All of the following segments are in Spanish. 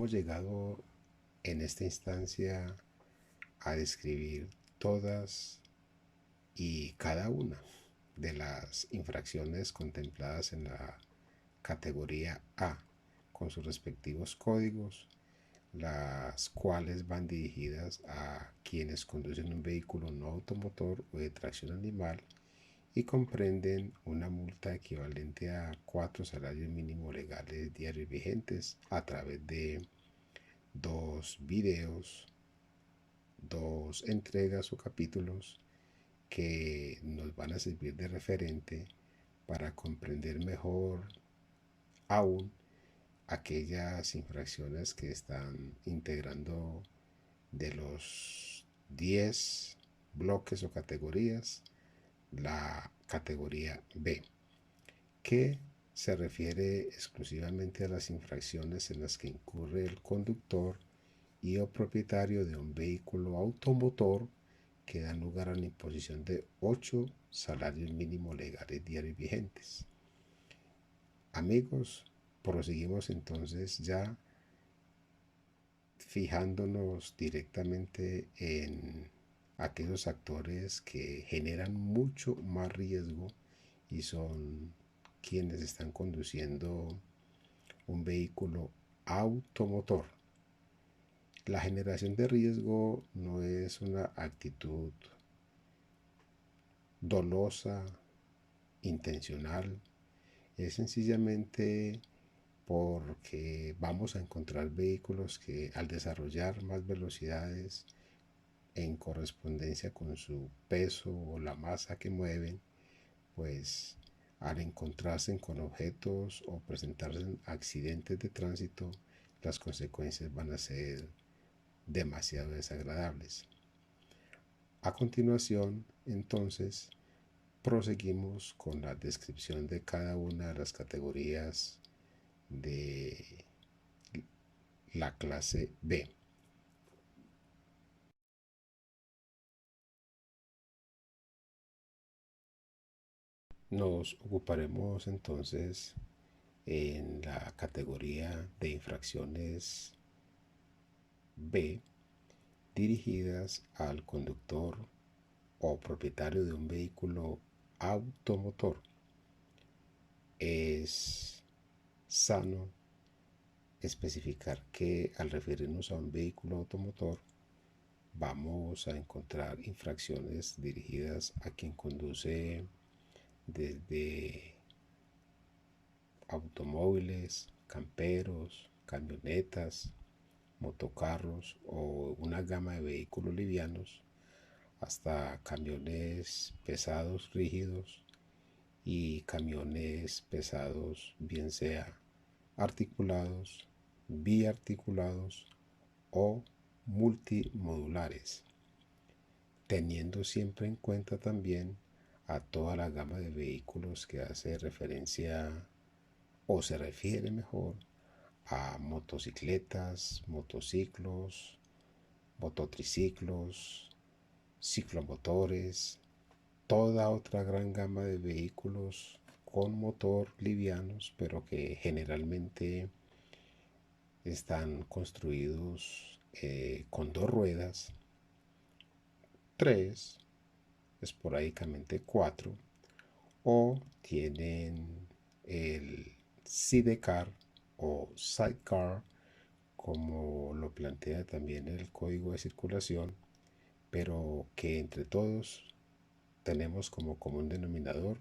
hemos llegado en esta instancia a describir todas y cada una de las infracciones contempladas en la categoría A con sus respectivos códigos, las cuales van dirigidas a quienes conducen un vehículo no automotor o de tracción animal y comprenden una multa equivalente a 4 salarios mínimos legales diarios vigentes a través de 2 videos, 2 entregas o capítulos que nos van a servir de referente para comprender mejor aún aquellas infracciones que están integrando de los 10 bloques o categorías la categoría B, que se refiere exclusivamente a las infracciones en las que incurre el conductor y o propietario de un vehículo automotor que dan lugar a la imposición de 8 salarios mínimos legales diarios vigentes. Amigos, proseguimos entonces ya fijándonos directamente en aquellos actores que generan mucho más riesgo y son quienes están conduciendo un vehículo automotor. La generación de riesgo no es una actitud dolosa, intencional, es sencillamente porque vamos a encontrar vehículos que al desarrollar más velocidades en correspondencia con su peso o la masa que mueven, pues al encontrarse con objetos o presentarse en accidentes de tránsito, las consecuencias van a ser demasiado desagradables. A continuación, entonces, proseguimos con la descripción de cada una de las categorías de la clase B. Nos ocuparemos entonces en la categoría de infracciones B dirigidas al conductor o propietario de un vehículo automotor. Es sano especificar que al referirnos a un vehículo automotor vamos a encontrar infracciones dirigidas a quien conduce desde automóviles, camperos, camionetas, motocarros o una gama de vehículos livianos hasta camiones pesados rígidos y camiones pesados bien sea articulados, biarticulados o multimodulares, teniendo siempre en cuenta también a toda la gama de vehículos que hace referencia o se refiere mejor a motocicletas, motociclos, mototriciclos, ciclomotores, toda otra gran gama de vehículos con motor livianos, pero que generalmente están construidos con 2 ruedas, 3, esporádicamente 4, o tienen el sidecar o sidecar, como lo plantea también el código de circulación, pero que entre todos tenemos como común denominador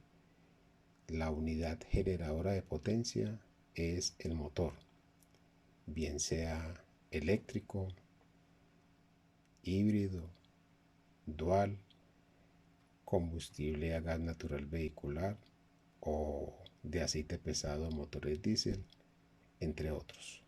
la unidad generadora de potencia es el motor, bien sea eléctrico, híbrido, dual, combustible a gas natural vehicular o de aceite pesado a motores diésel, entre otros.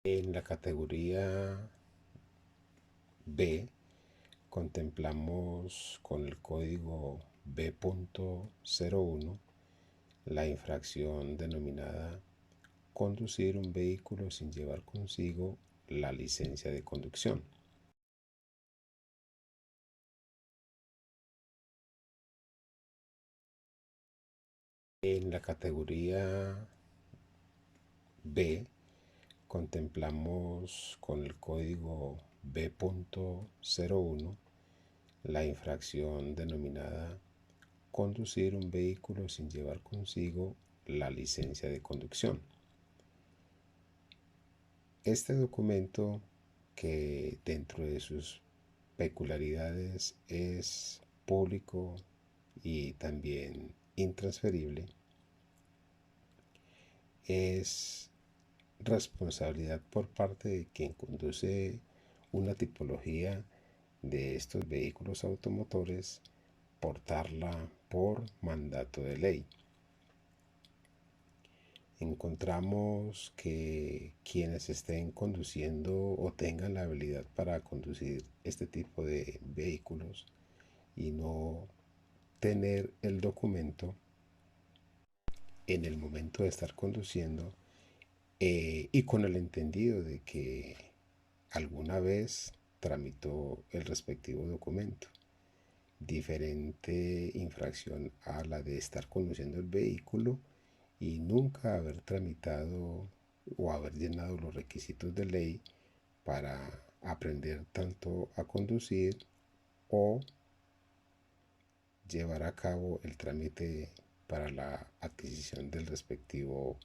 En la categoría B contemplamos con el código B.01 la infracción denominada conducir un vehículo sin llevar consigo la licencia de conducción. En la categoría B contemplamos con el código B.01 la infracción denominada conducir un vehículo sin llevar consigo la licencia de conducción. Este documento, que dentro de sus peculiaridades es público y también intransferible, es responsabilidad por parte de quien conduce una tipología de estos vehículos automotores portarla por mandato de ley. Encontramos que quienes estén conduciendo o tengan la habilidad para conducir este tipo de vehículos y no tener el documento en el momento de estar conduciendo, y con el entendido de que alguna vez tramitó el respectivo documento. Diferente infracción a la de estar conduciendo el vehículo y nunca haber tramitado o haber llenado los requisitos de ley para aprender tanto a conducir o llevar a cabo el trámite para la adquisición del respectivo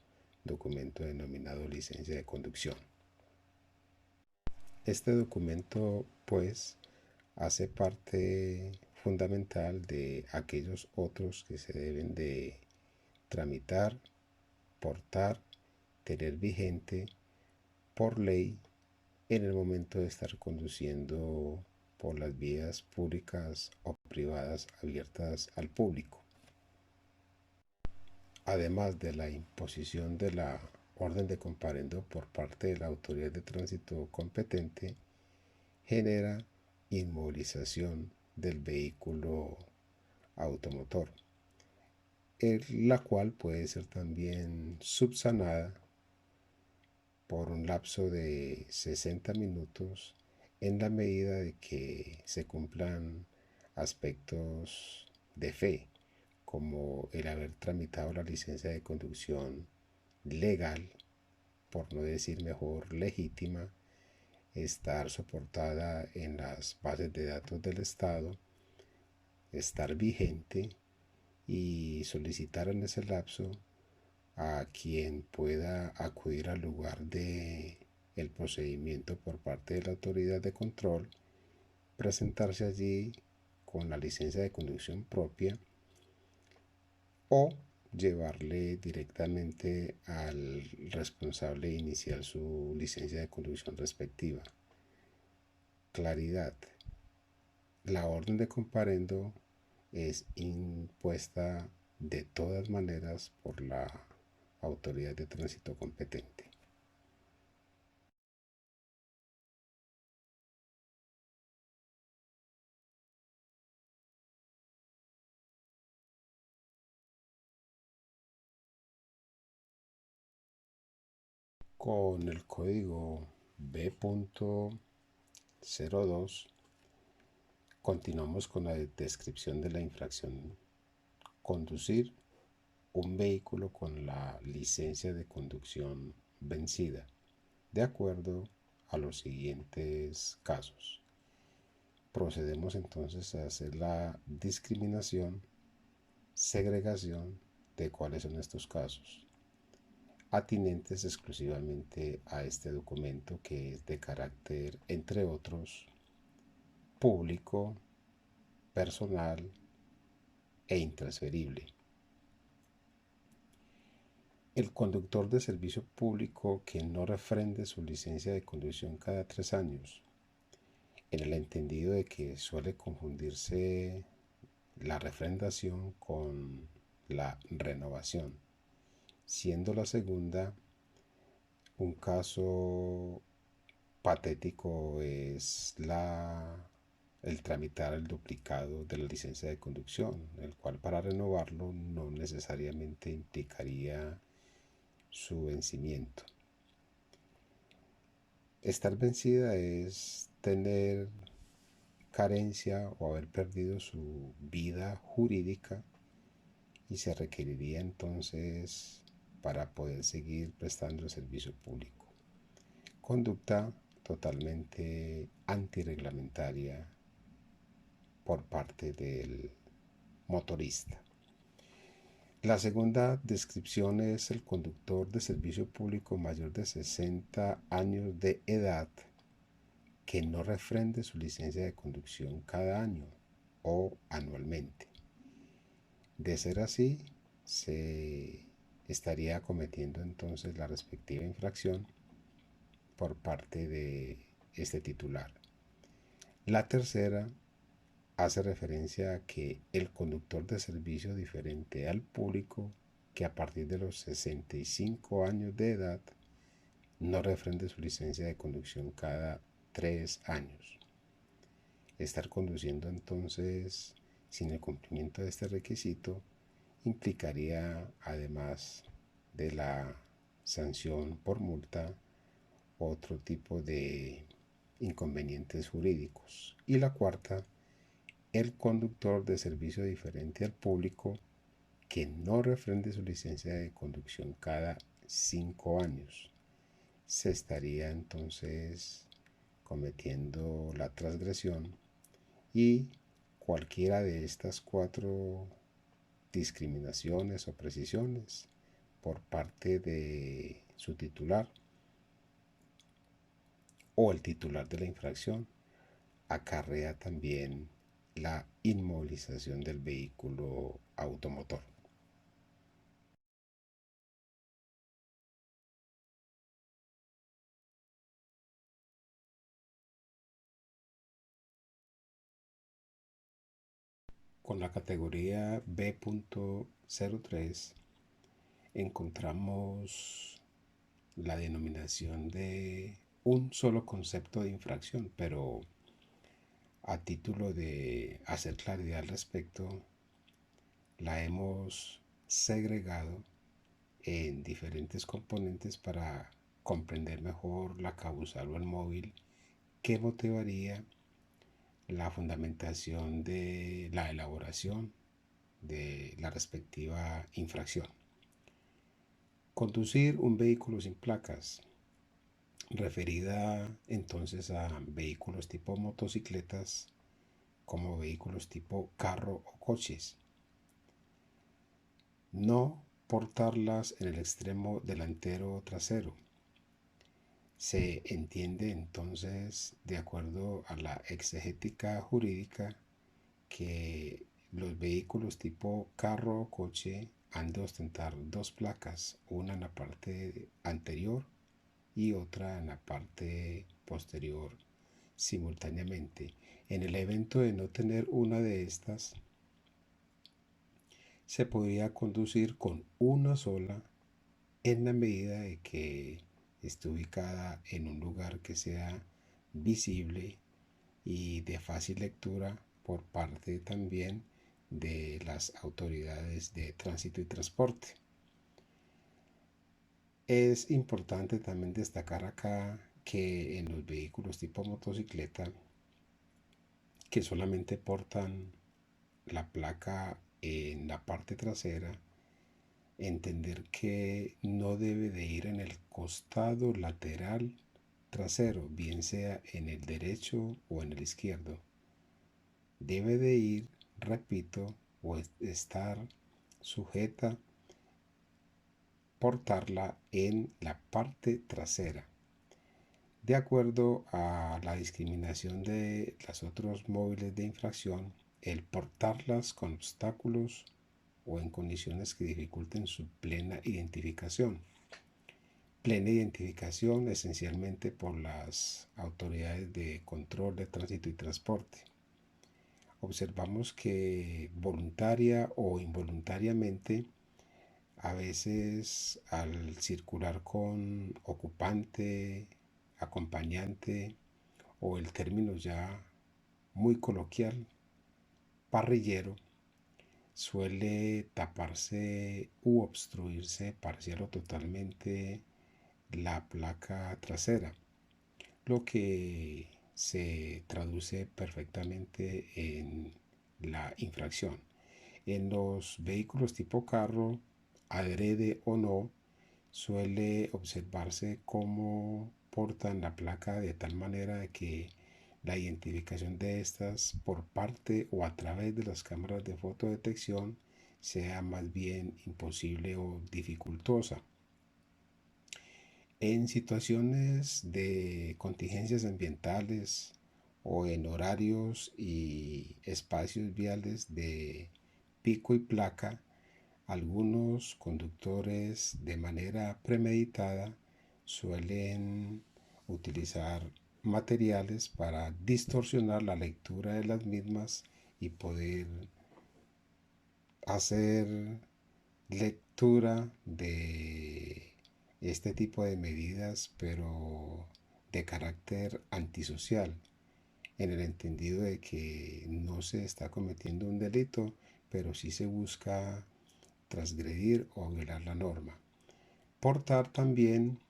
documento denominado licencia de conducción. Este documento, pues, hace parte fundamental de aquellos otros que se deben de tramitar, portar, tener vigente por ley en el momento de estar conduciendo por las vías públicas o privadas abiertas al público. Además de la imposición de la orden de comparendo por parte de la autoridad de tránsito competente, genera inmovilización del vehículo automotor, la cual puede ser también subsanada por un lapso de 60 minutos en la medida de que se cumplan aspectos de fe, como el haber tramitado la licencia de conducción legal, por no decir mejor legítima, estar soportada en las bases de datos del Estado, estar vigente y solicitar en ese lapso a quien pueda acudir al lugar de el procedimiento por parte de la autoridad de control, presentarse allí con la licencia de conducción propia o llevarle directamente al responsable inicial su licencia de conducción respectiva. Claridad. La orden de comparendo es impuesta de todas maneras por la autoridad de tránsito competente. Con el código B.02 continuamos con la descripción de la infracción: conducir un vehículo con la licencia de conducción vencida, de acuerdo a los siguientes casos. Procedemos entonces a hacer la discriminación, segregación de cuáles son estos casos, atinentes exclusivamente a este documento, que es de carácter, entre otros, público, personal e intransferible. El conductor de servicio público que no refrende su licencia de conducción cada 3 años, en el entendido de que suele confundirse la refrendación con la renovación, siendo la segunda un caso patético es la el tramitar el duplicado de la licencia de conducción, el cual para renovarlo no necesariamente implicaría su vencimiento. Estar vencida es tener carencia o haber perdido su vida jurídica y se requeriría entonces para poder seguir prestando el servicio público. Conducta totalmente antirreglamentaria por parte del motorista. La segunda descripción es el conductor de servicio público mayor de 60 años de edad que no refrende su licencia de conducción cada año o anualmente. De ser así, se estaría cometiendo entonces la respectiva infracción por parte de este titular. La tercera hace referencia a que el conductor de servicio diferente al público que a partir de los 65 años de edad no refrende su licencia de conducción cada 3 años. Estar conduciendo entonces sin el cumplimiento de este requisito implicaría, además de la sanción por multa, otro tipo de inconvenientes jurídicos. Y la cuarta, el conductor de servicio diferente al público que no refrende su licencia de conducción cada 5 años. Se estaría entonces cometiendo la transgresión y cualquiera de estas 4 discriminaciones o precisiones por parte de su titular o el titular de la infracción acarrea también la inmovilización del vehículo automotor. Con la categoría B.03 encontramos la denominación de un solo concepto de infracción, pero a título de hacer claridad al respecto, la hemos segregado en diferentes componentes para comprender mejor la causal o el móvil que motivaría la fundamentación de la elaboración de la respectiva infracción. Conducir un vehículo sin placas, referida entonces a vehículos tipo motocicletas como vehículos tipo carro o coches. No portarlas en el extremo delantero o trasero. Se entiende entonces, de acuerdo a la exegética jurídica, que los vehículos tipo carro o coche han de ostentar 2 placas, una en la parte anterior y otra en la parte posterior simultáneamente. En el evento de no tener una de estas, se podría conducir con una sola en la medida de que esté ubicada en un lugar que sea visible y de fácil lectura por parte también de las autoridades de tránsito y transporte. Es importante también destacar acá que en los vehículos tipo motocicleta que solamente portan la placa en la parte trasera, entender que no debe de ir en el costado lateral trasero, bien sea en el derecho o en el izquierdo. Debe de ir, repito, o estar sujeta, portarla en la parte trasera. De acuerdo a la discriminación de los otros móviles de infracción, el portarlas con obstáculos o en condiciones que dificulten su plena identificación. Plena identificación esencialmente por las autoridades de control de tránsito y transporte. Observamos que voluntaria o involuntariamente, a veces al circular con ocupante, acompañante o el término ya muy coloquial, parrillero, suele taparse u obstruirse parcial o totalmente la placa trasera, lo que se traduce perfectamente en la infracción. En los vehículos tipo carro, adrede o no, suele observarse cómo portan la placa de tal manera que la identificación de estas por parte o a través de las cámaras de fotodetección sea más bien imposible o dificultosa. En situaciones de contingencias ambientales o en horarios y espacios viales de pico y placa, algunos conductores de manera premeditada suelen utilizar materiales para distorsionar la lectura de las mismas y poder hacer lectura de este tipo de medidas, pero de carácter antisocial, en el entendido de que no se está cometiendo un delito, pero sí se busca transgredir o violar la norma. Portar también,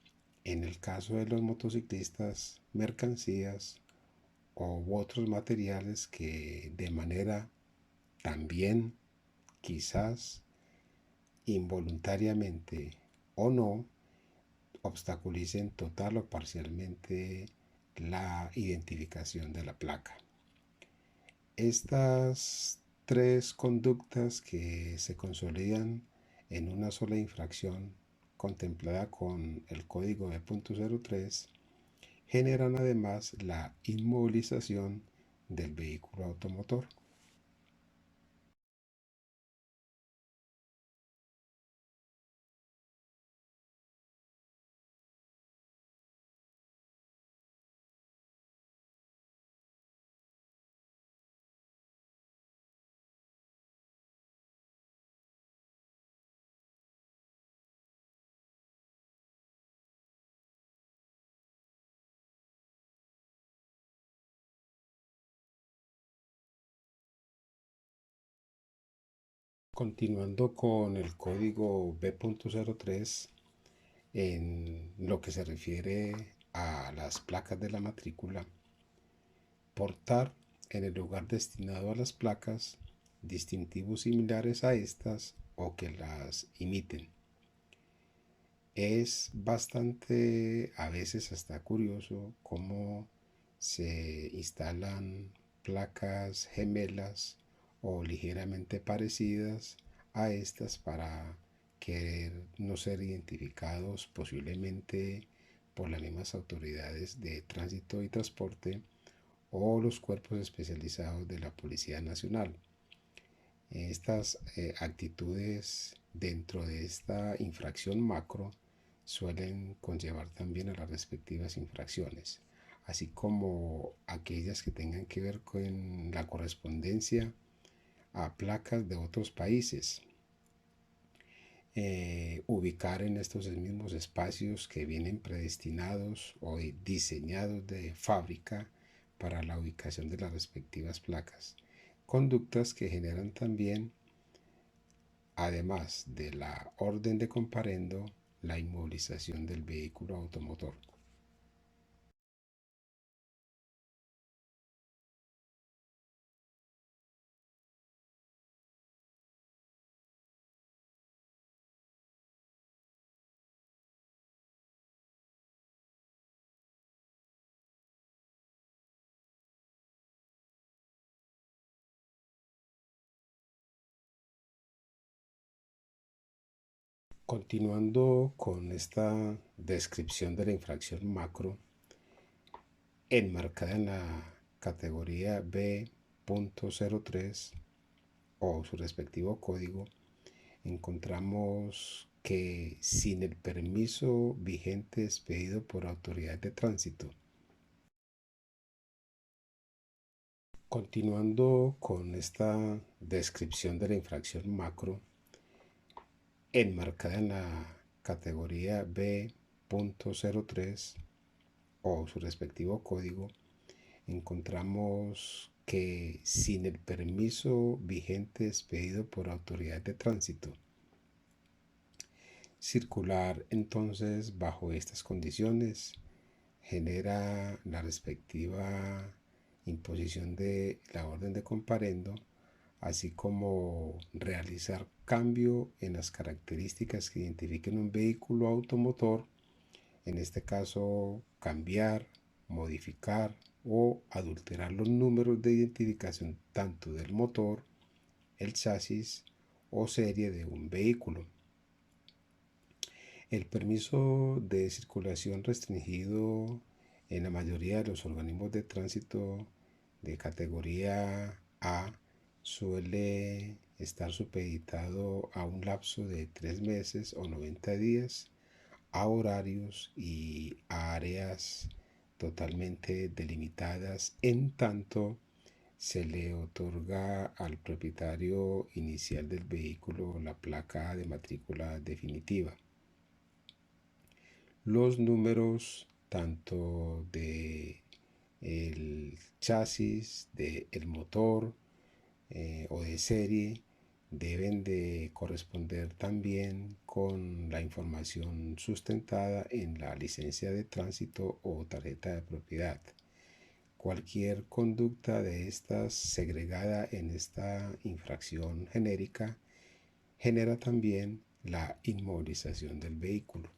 en el caso de los motociclistas, mercancías u otros materiales que de manera también quizás involuntariamente o no obstaculicen total o parcialmente la identificación de la placa. Estas tres conductas que se consolidan en una sola infracción contemplada con el código B.03 generan además la inmovilización del vehículo automotor. Continuando con el código B.03, en lo que se refiere a las placas de la matrícula, portar en el lugar destinado a las placas distintivos similares a estas o que las imiten. Es bastante, a veces hasta curioso, cómo se instalan placas gemelas o ligeramente parecidas a estas para querer no ser identificados posiblemente por las mismas autoridades de tránsito y transporte o los cuerpos especializados de la Policía Nacional. Estas actitudes dentro de esta infracción macro suelen conllevar también a las respectivas infracciones, así como aquellas que tengan que ver con la correspondencia a placas de otros países. Ubicar en estos mismos espacios que vienen predestinados o diseñados de fábrica para la ubicación de las respectivas placas. Conductas que generan también, además de la orden de comparendo, la inmovilización del vehículo automotor. Continuando con esta descripción de la infracción macro, enmarcada en la categoría B.03 o su respectivo código, encontramos que sin el permiso vigente expedido por autoridad de tránsito. Continuando con esta descripción de la infracción macro, enmarcada en la categoría B.03 o su respectivo código, encontramos que sin el permiso vigente expedido por autoridad de tránsito. Circular entonces bajo estas condiciones genera la respectiva imposición de la orden de comparendo, así como realizar cambio en las características que identifiquen un vehículo automotor, en este caso cambiar, modificar o adulterar los números de identificación tanto del motor, el chasis o serie de un vehículo. El permiso de circulación restringido en la mayoría de los organismos de tránsito de categoría A suele estar supeditado a un lapso de 3 meses o 90 días, a horarios y a áreas totalmente delimitadas, en tanto se le otorga al propietario inicial del vehículo la placa de matrícula definitiva. Los números tanto de el chasis, del motor o de serie deben de corresponder también con la información sustentada en la licencia de tránsito o tarjeta de propiedad. Cualquier conducta de estas segregada en esta infracción genérica genera también la inmovilización del vehículo.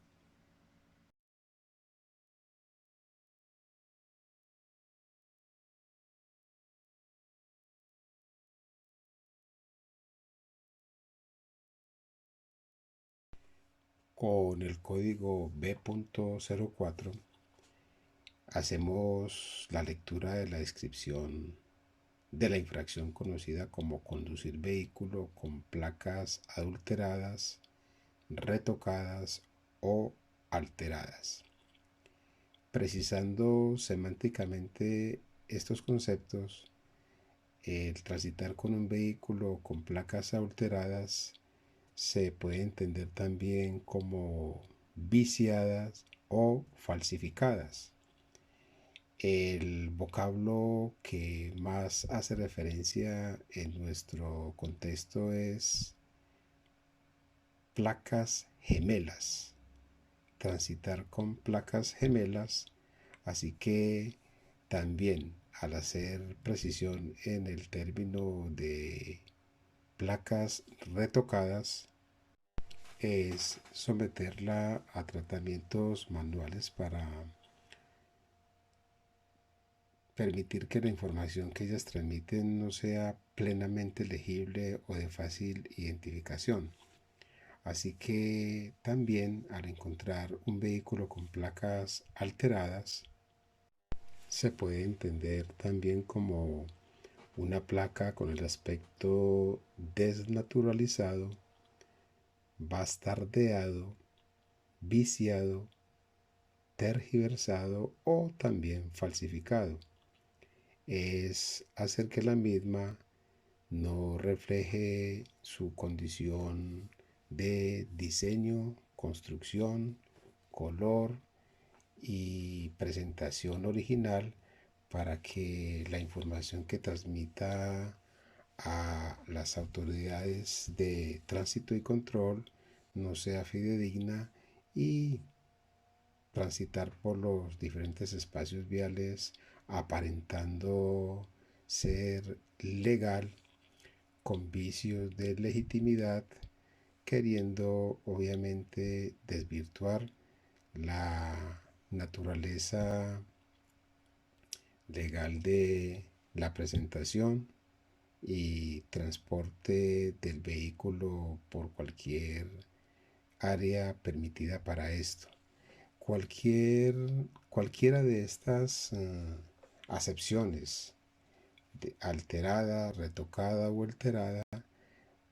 Con el código B.04 hacemos la lectura de la descripción de la infracción conocida como conducir vehículo con placas adulteradas, retocadas o alteradas. Precisando semánticamente estos conceptos, el transitar con un vehículo con placas adulteradas se puede entender también como viciadas o falsificadas. El vocablo que más hace referencia en nuestro contexto es placas gemelas, transitar con placas gemelas, así que también al hacer precisión en el término de placas retocadas, es someterla a tratamientos manuales para permitir que la información que ellas transmiten no sea plenamente legible o de fácil identificación. Así que también al encontrar un vehículo con placas alteradas, se puede entender también como una placa con el aspecto desnaturalizado, bastardeado, viciado, tergiversado o también falsificado. Es hacer que la misma no refleje su condición de diseño, construcción, color y presentación original, para que la información que transmita a las autoridades de tránsito y control no sea fidedigna y transitar por los diferentes espacios viales aparentando ser legal con vicios de legitimidad, queriendo obviamente desvirtuar la naturaleza legal de la presentación y transporte del vehículo por cualquier área permitida para esto. Cualquier, Cualquiera de estas acepciones, de alterada, retocada o alterada,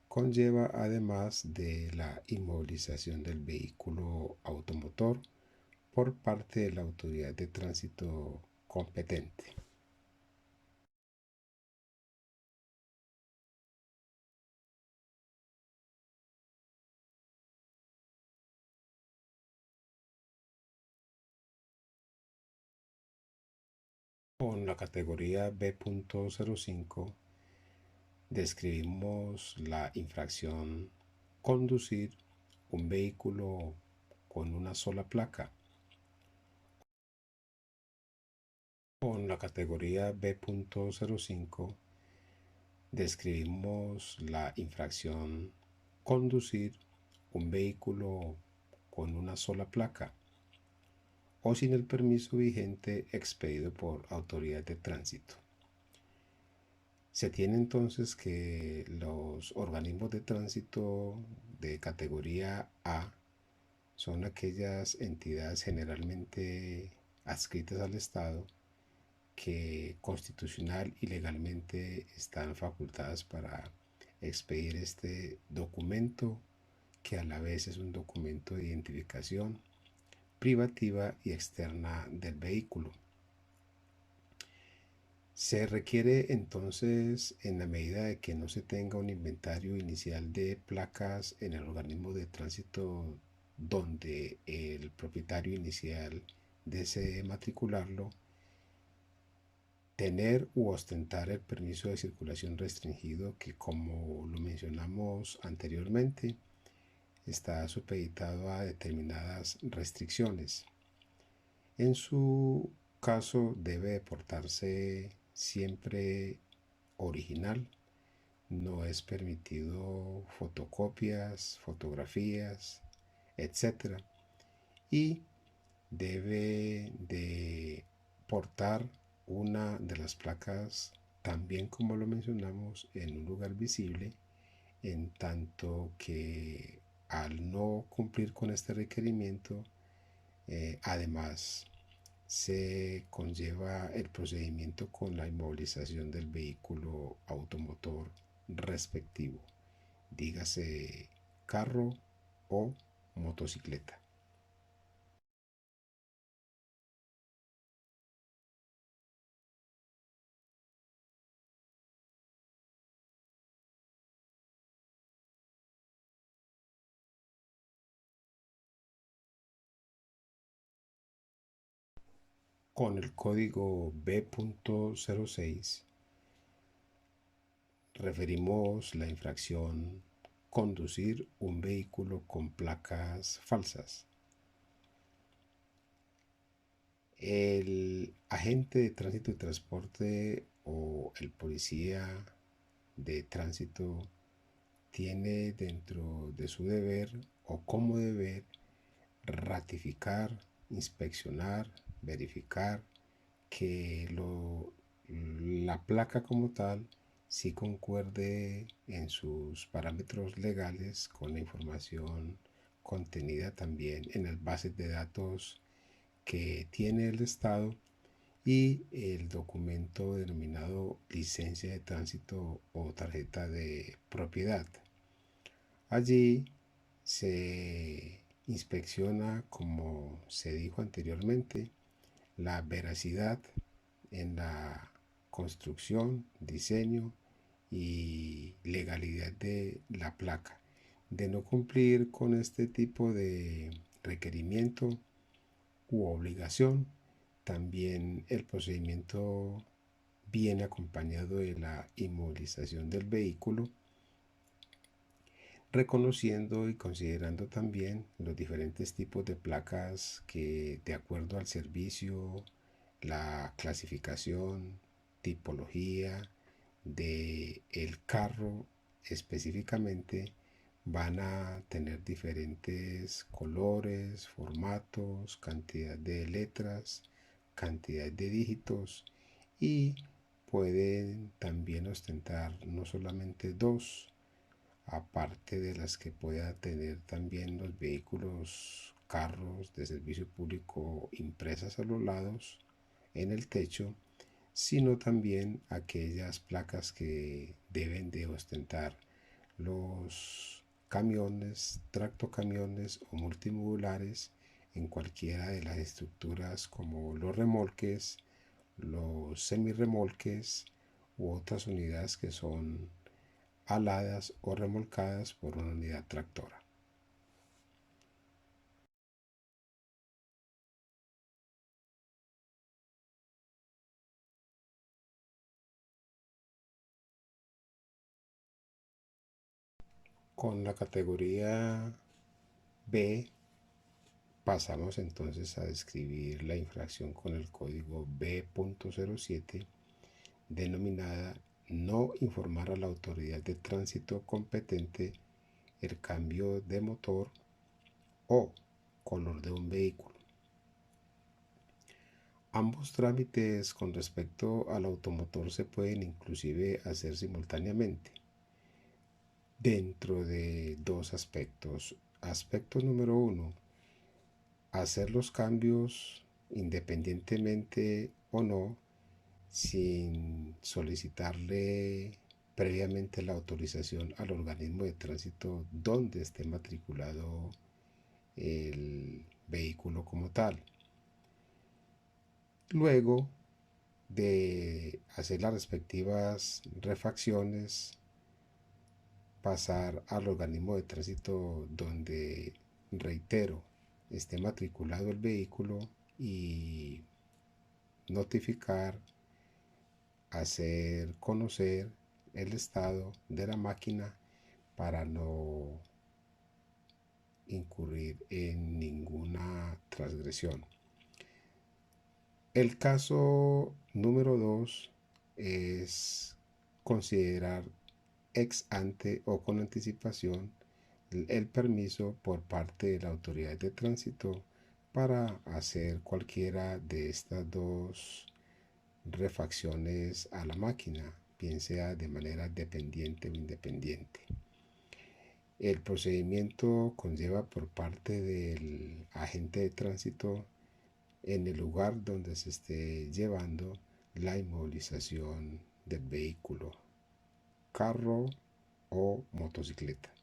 conlleva además de la inmovilización del vehículo automotor por parte de la autoridad de tránsito competente. Con la categoría B.05 describimos la infracción conducir un vehículo con una sola placa. Con la categoría B.05 describimos la infracción conducir un vehículo con una sola placa o sin el permiso vigente expedido por autoridad de tránsito. Se tiene entonces que los organismos de tránsito de categoría A son aquellas entidades generalmente adscritas al Estado que constitucional y legalmente están facultadas para expedir este documento, que a la vez es un documento de identificación privativa y externa del vehículo. Se requiere entonces, en la medida de que no se tenga un inventario inicial de placas en el organismo de tránsito donde el propietario inicial desee matricularlo, tener u ostentar el permiso de circulación restringido que, como lo mencionamos anteriormente, está supeditado a determinadas restricciones. En su caso debe portarse siempre original, no es permitido fotocopias, fotografías, etc. Y debe de portar una de las placas, también como lo mencionamos, en un lugar visible, en tanto que al no cumplir con este requerimiento, además se conlleva el procedimiento con la inmovilización del vehículo automotor respectivo, dígase carro o motocicleta. Con el código B.06 referimos la infracción conducir un vehículo con placas falsas. El agente de tránsito y transporte o el policía de tránsito tiene dentro de su deber o como deber ratificar, inspeccionar, verificar que la placa como tal sí concuerde en sus parámetros legales con la información contenida también en las bases de datos que tiene el Estado y el documento denominado licencia de tránsito o tarjeta de propiedad. Allí se inspecciona, como se dijo anteriormente, la veracidad en la construcción, diseño y legalidad de la placa. De no cumplir con este tipo de requerimiento u obligación, también el procedimiento viene acompañado de la inmovilización del vehículo, reconociendo y considerando también los diferentes tipos de placas que, de acuerdo al servicio, la clasificación, tipología de el carro específicamente, van a tener diferentes colores, formatos, cantidad de letras, cantidad de dígitos, y pueden también ostentar no solamente dos, aparte de las que pueda tener también los vehículos, carros de servicio público impresas a los lados en el techo, sino también aquellas placas que deben de ostentar los camiones, tractocamiones o multimodulares en cualquiera de las estructuras, como los remolques, los semirremolques u otras unidades que son aladas o remolcadas por una unidad tractora. Con la categoría B pasamos entonces a describir la infracción con el código B.07 denominada no informar a la autoridad de tránsito competente el cambio de motor o color de un vehículo. Ambos trámites con respecto al automotor se pueden inclusive hacer simultáneamente dentro de dos aspectos. Aspecto número uno, hacer los cambios independientemente o no sin solicitarle previamente la autorización al organismo de tránsito donde esté matriculado el vehículo como tal. Luego de hacer las respectivas refacciones, pasar al organismo de tránsito donde, reitero, esté matriculado el vehículo y notificar, hacer conocer el estado de la máquina para no incurrir en ninguna transgresión. El caso número 2 es considerar ex ante o con anticipación el permiso por parte de la autoridad de tránsito para hacer cualquiera de estas dos refacciones a la máquina, bien sea de manera dependiente o independiente. El procedimiento conlleva por parte del agente de tránsito en el lugar donde se esté llevando la inmovilización del vehículo, carro o motocicleta.